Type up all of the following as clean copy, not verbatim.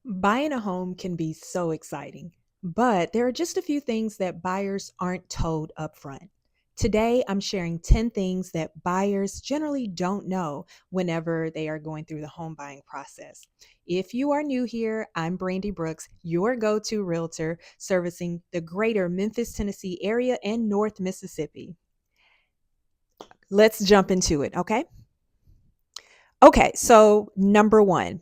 Buying a home can be so exciting, but there are just a few things that buyers aren't told upfront. Today, I'm sharing 10 things that buyers generally don't know whenever they are going through the home buying process. If you are new here, I'm Brandi Brooks, your go to realtor servicing the greater Memphis, Tennessee area and North Mississippi. Let's jump into it, okay? Okay, so number one,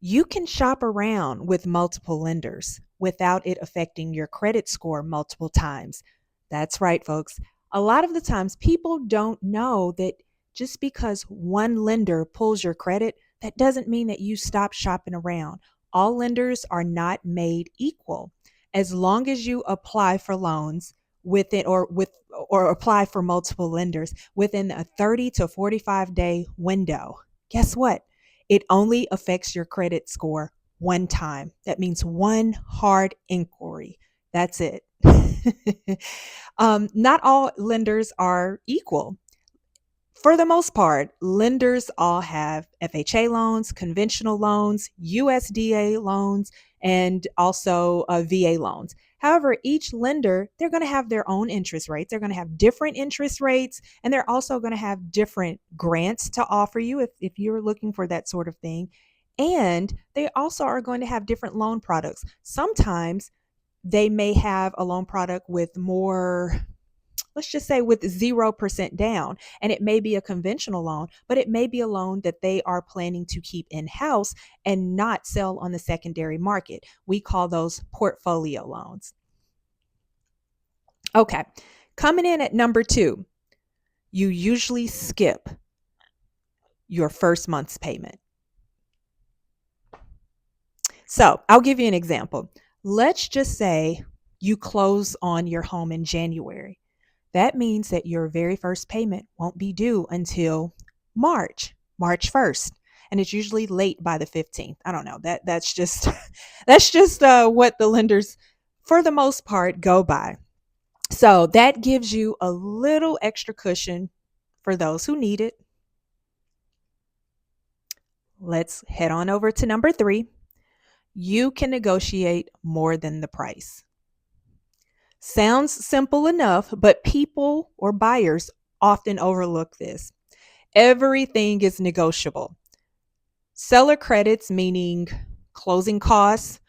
you can shop around with multiple lenders without it affecting your credit score multiple times. That's right, folks. A lot of the times, people don't know that just because one lender pulls your credit, that doesn't mean that you stop shopping around. All lenders are not made equal. As long as you apply for loans within or apply for multiple lenders within a 30 to 45-day window, guess what? It only affects your credit score one time. That means one hard inquiry. That's it. Not all lenders are equal. For the most part, lenders all have FHA loans, conventional loans, USDA loans, and also VA loans. However, each lender, they're going to have their own interest rates. They're going to have different interest rates, and they're also going to have different grants to offer you if you're looking for that sort of thing. And they also are going to have different loan products. Sometimes they may have a loan product with more, let's just say with 0% down, and it may be a conventional loan, but it may be a loan that they are planning to keep in house and not sell on the secondary market. We call those portfolio loans. Okay, coming in at number two, you usually skip your first month's payment. So I'll give you an example. Let's just say you close on your home in January. That means that your very first payment won't be due until March 1st. And it's usually late by the 15th. I don't know. That's just that's just what the lenders for the most part go by. So that gives you a little extra cushion for those who need it. Let's head on over to number 3. You can negotiate more than the price. Sounds simple enough, but people or buyers often overlook this. Everything is negotiable. Seller credits, meaning closing costs,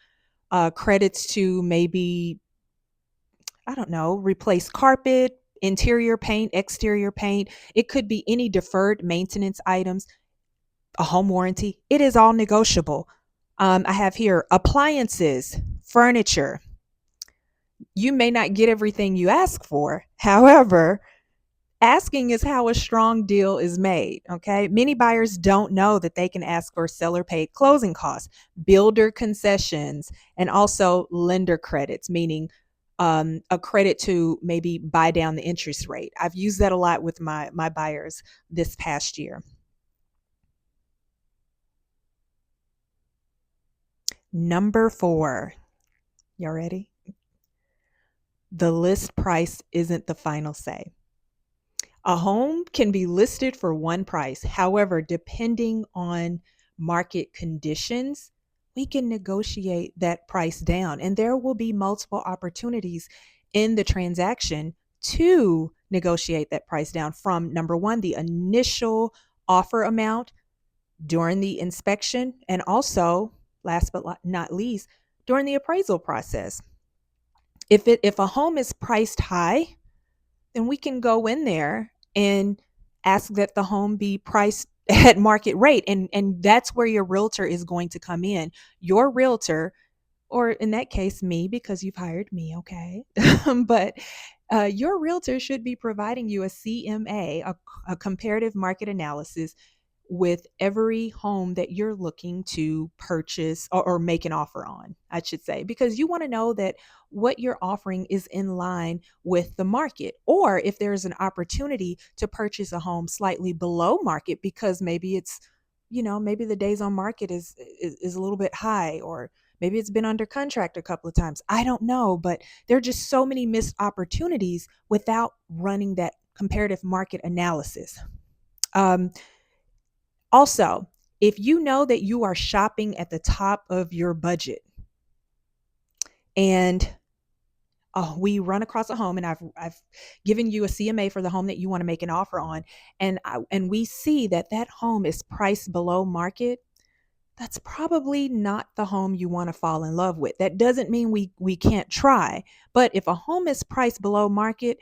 credits to maybe, I don't know, replace carpet, interior paint, exterior paint. It could be any deferred maintenance items, a home warranty. It is all negotiable. I have here appliances, furniture. You may not get everything you ask for. However, asking is how a strong deal is made. Okay. Many buyers don't know that they can ask for seller paid closing costs, builder concessions, and also lender credits, meaning a credit to maybe buy down the interest rate. I've used that a lot with my buyers this past year. Number 4. Y'all ready? The list price isn't the final say. A home can be listed for one price. However, depending on market conditions, we can negotiate that price down, and there will be multiple opportunities in the transaction to negotiate that price down from number one, the initial offer amount during the inspection, and also, last but not least, during the appraisal process. If a home is priced high, then we can go in there and ask that the home be priced at market rate, and that's where your realtor is going to come in. Your realtor, or in that case me, because you've hired me, okay? But your realtor should be providing you a CMA, a comparative market analysis, with every home that you're looking to purchase or make an offer on, I should say, because you want to know that what you're offering is in line with the market. Or if there's an opportunity to purchase a home slightly below market because maybe it's, maybe the days on market is a little bit high, or maybe it's been under contract a couple of times. I don't know, but there are just so many missed opportunities without running that comparative market analysis. Um, Also, If you know that you are shopping at the top of your budget and we run across a home and I've given you a CMA for the home that you want to make an offer on, and we see that that home is priced below market, that's probably not the home you want to fall in love with. That doesn't mean we can't try, but if a home is priced below market,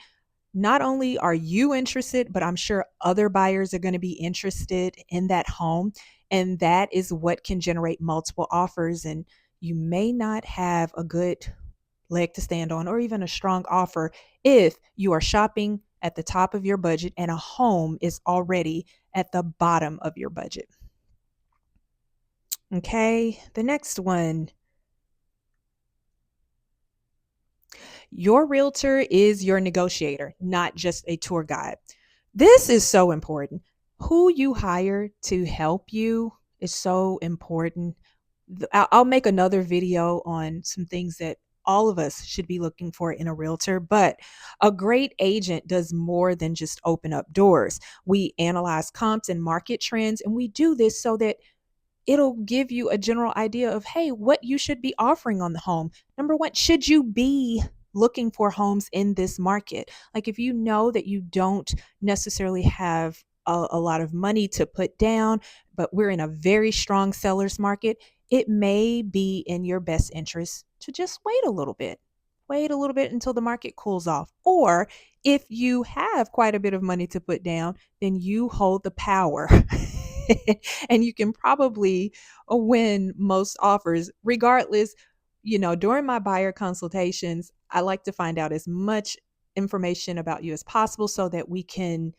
not only are you interested, but I'm sure other buyers are going to be interested in that home. And that is what can generate multiple offers. And you may not have a good leg to stand on or even a strong offer if you are shopping at the top of your budget and a home is already at the bottom of your budget. Okay, the next one. Your realtor is your negotiator, not just a tour guide. This is so important. Who you hire to help you is so important. I'll make another video on some things that all of us should be looking for in a realtor, but a great agent does more than just open up doors. We analyze comps and market trends, and we do this so that it'll give you a general idea of, hey, what you should be offering on the home. Number one, should you be looking for homes in this market? Like if you know that you don't necessarily have a lot of money to put down, but we're in a very strong seller's market, it may be in your best interest to just wait a little bit. Wait a little bit until the market cools off. Or if you have quite a bit of money to put down, then you hold the power. And you can probably win most offers regardless. During my buyer consultations, I like to find out as much information about you as possible so that we can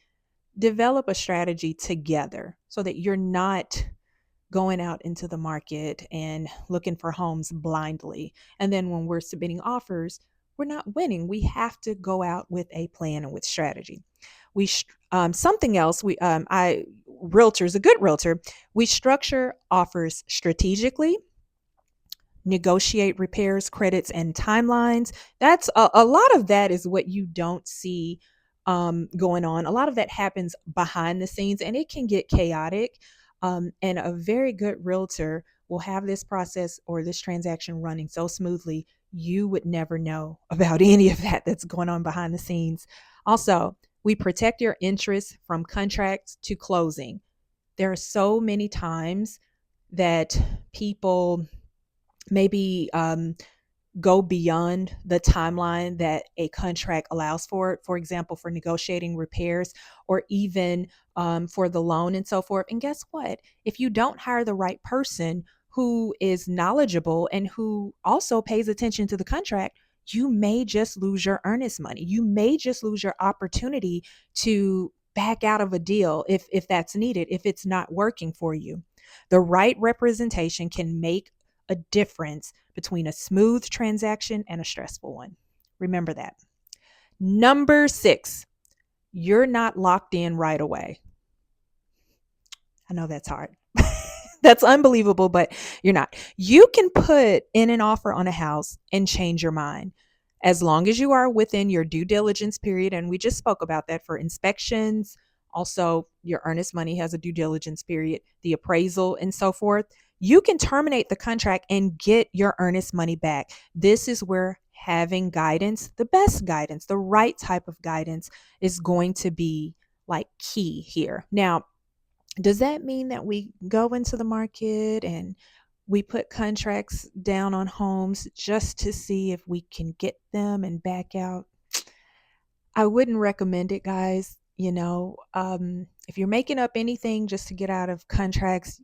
develop a strategy together so that you're not going out into the market and looking for homes blindly. And then when we're submitting offers, we're not winning. We have to go out with a plan and with strategy. Something else, realtors, a good realtor, we structure offers strategically, negotiate repairs, credits, and timelines. That's a lot of that is what you don't see going on. A lot of that happens behind the scenes and it can get chaotic. And a very good realtor will have this process or this transaction running so smoothly, you would never know about any of that that's going on behind the scenes. Also, we protect your interests from contracts to closing. There are so many times that people maybe go beyond the timeline that a contract allows for example, for negotiating repairs or even for the loan and so forth. And guess what? If you don't hire the right person who is knowledgeable and who also pays attention to the contract, you may just lose your earnest money. You may just lose your opportunity to back out of a deal if that's needed, if it's not working for you. The right representation can make a difference between a smooth transaction and a stressful one. Remember that. Number 6, you're not locked in right away. I know that's hard. That's unbelievable, but you're not. You can put in an offer on a house and change your mind as long as you are within your due diligence period. And we just spoke about that for inspections. Also, your earnest money has a due diligence period, the appraisal, and so forth. You can terminate the contract and get your earnest money back. This is where having guidance, the best guidance, the right type of guidance is going to be like key here. Now, does that mean that we go into the market and we put contracts down on homes just to see if we can get them and back out? I wouldn't recommend it, guys. If you're making up anything just to get out of contracts,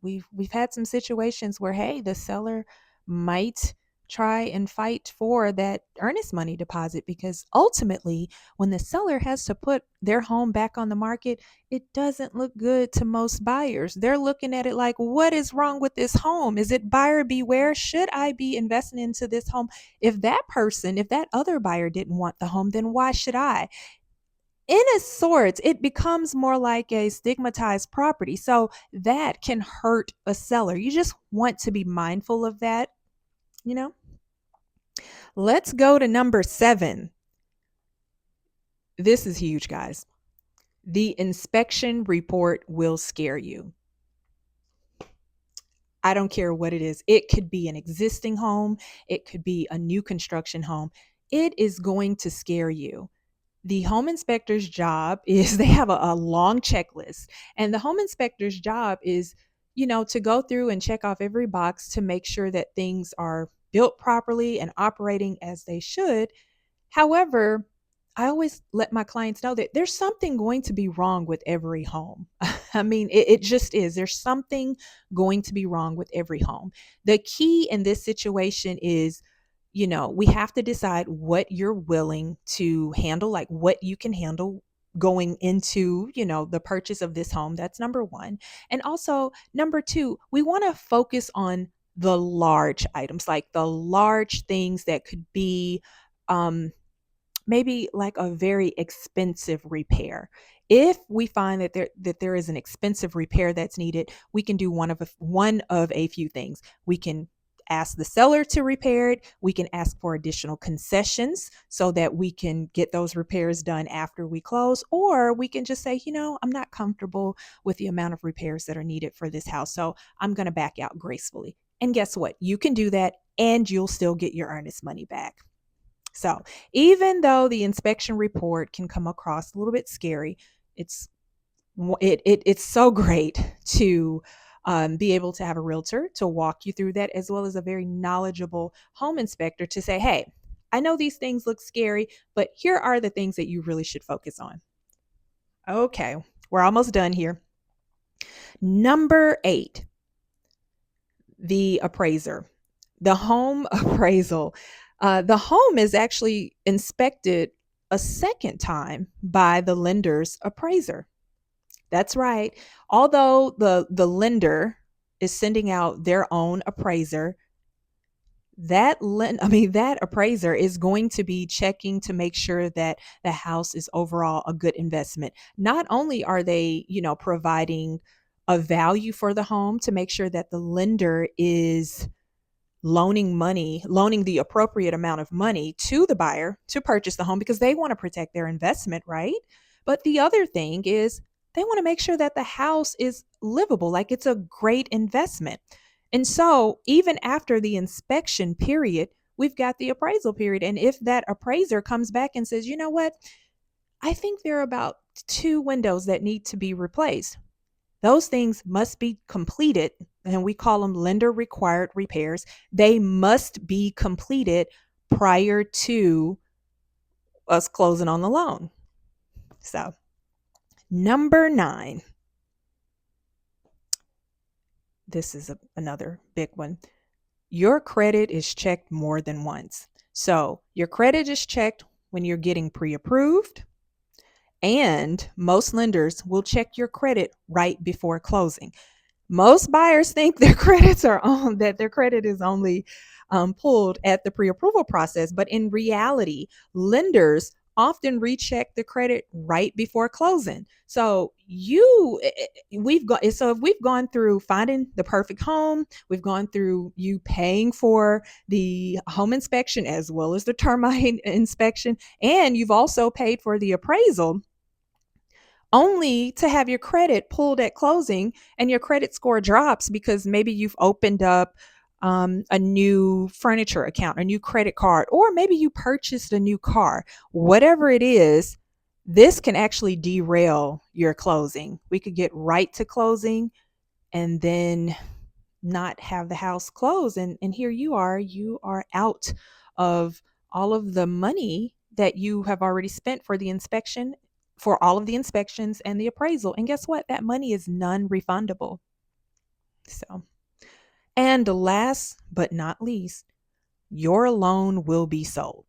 we've had some situations where, hey, the seller might try and fight for that earnest money deposit because ultimately, when the seller has to put their home back on the market, it doesn't look good to most buyers. They're looking at it like, what is wrong with this home? Is it buyer beware? Should I be investing into this home? If that other buyer didn't want the home, then why should I? In a sort, it becomes more like a stigmatized property. So that can hurt a seller. You just want to be mindful of that, you know? Let's go to number 7. This is huge, guys. The inspection report will scare you. I don't care what it is. It could be an existing home, it could be a new construction home. It is going to scare you. The home inspector's job is they have a long checklist, and the home inspector's job is, to go through and check off every box to make sure that things are built properly and operating as they should. However, I always let my clients know that there's something going to be wrong with every home. I mean, it just is. There's something going to be wrong with every home. The key in this situation is, we have to decide what you're willing to handle, like what you can handle going into, the purchase of this home. That's number one. And also, number two, we want to focus on the large items, like the large things that could be, um, maybe like a very expensive repair. If we find that there is an expensive repair that's needed, we can do one of a few things. We can ask the seller to repair it. We can ask for additional concessions so that we can get those repairs done after we close, or we can just say, I'm not comfortable with the amount of repairs that are needed for this house, so I'm going to back out gracefully. And guess what? You can do that and you'll still get your earnest money back. So, even though the inspection report can come across a little bit scary, it's it's so great to be able to have a realtor to walk you through that, as well as a very knowledgeable home inspector to say, hey, I know these things look scary, but here are the things that you really should focus on. Okay, we're almost done here. Number 8, the appraiser, the home appraisal. The home is actually inspected a second time by the lender's appraiser. That's right. Although the lender is sending out their own appraiser, that appraiser is going to be checking to make sure that the house is overall a good investment. Not only are they, providing a value for the home to make sure that the lender is loaning the appropriate amount of money to the buyer to purchase the home, because they want to protect their investment, right? But the other thing is they want to make sure that the house is livable, like it's a great investment. And so, even after the inspection period, we've got the appraisal period. And if that appraiser comes back and says, you know what, I think there are about 2 windows that need to be replaced, those things must be completed, and we call them lender required repairs. They must be completed prior to us closing on the loan. So, number 9, this is another big one. Your credit is checked more than once. So, your credit is checked when you're getting pre-approved, and most lenders will check your credit right before closing. Most buyers think that their credit is only pulled at the pre-approval process, but in reality, lenders often recheck the credit right before closing. So if we've gone through finding the perfect home, we've gone through you paying for the home inspection as well as the termite inspection, and you've also paid for the appraisal, only to have your credit pulled at closing and your credit score drops because maybe you've opened up a new furniture account, a new credit card, or maybe you purchased a new car. Whatever it is, this can actually derail your closing. We could get right to closing and then not have the house close. And here you are out of all of the money that you have already spent for the inspection, for all of the inspections and the appraisal. And guess what? That money is non-refundable. So, and last but not least, your loan will be sold.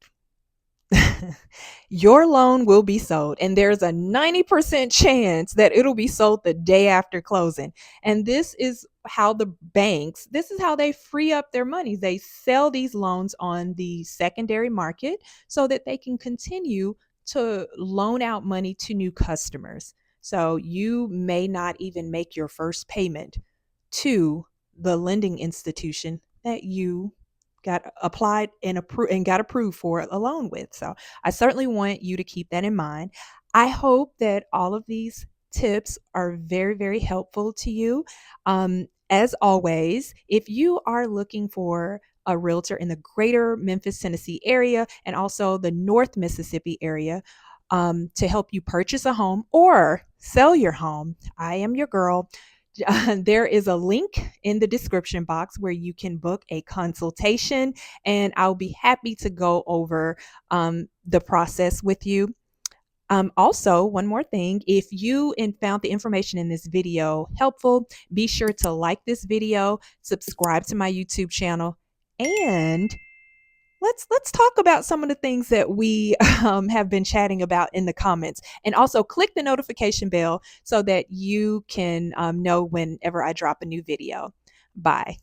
Your loan will be sold, and there's a 90% chance that it'll be sold the day after closing. And this is how they free up their money. They sell these loans on the secondary market so that they can continue to loan out money to new customers. So you may not even make your first payment to the lending institution that you got applied and got approved for a loan with. So I certainly want you to keep that in mind. I hope that all of these tips are very, very helpful to you. As always, if you are looking for a realtor in the greater Memphis, Tennessee area and also the North Mississippi area to help you purchase a home or sell your home, I am your girl. There is a link in the description box where you can book a consultation, and I'll be happy to go over the process with you. Also, one more thing, if you found the information in this video helpful, be sure to like this video, subscribe to my YouTube channel, and let's talk about some of the things that we have been chatting about in the comments. And also click the notification bell so that you can know whenever I drop a new video. Bye.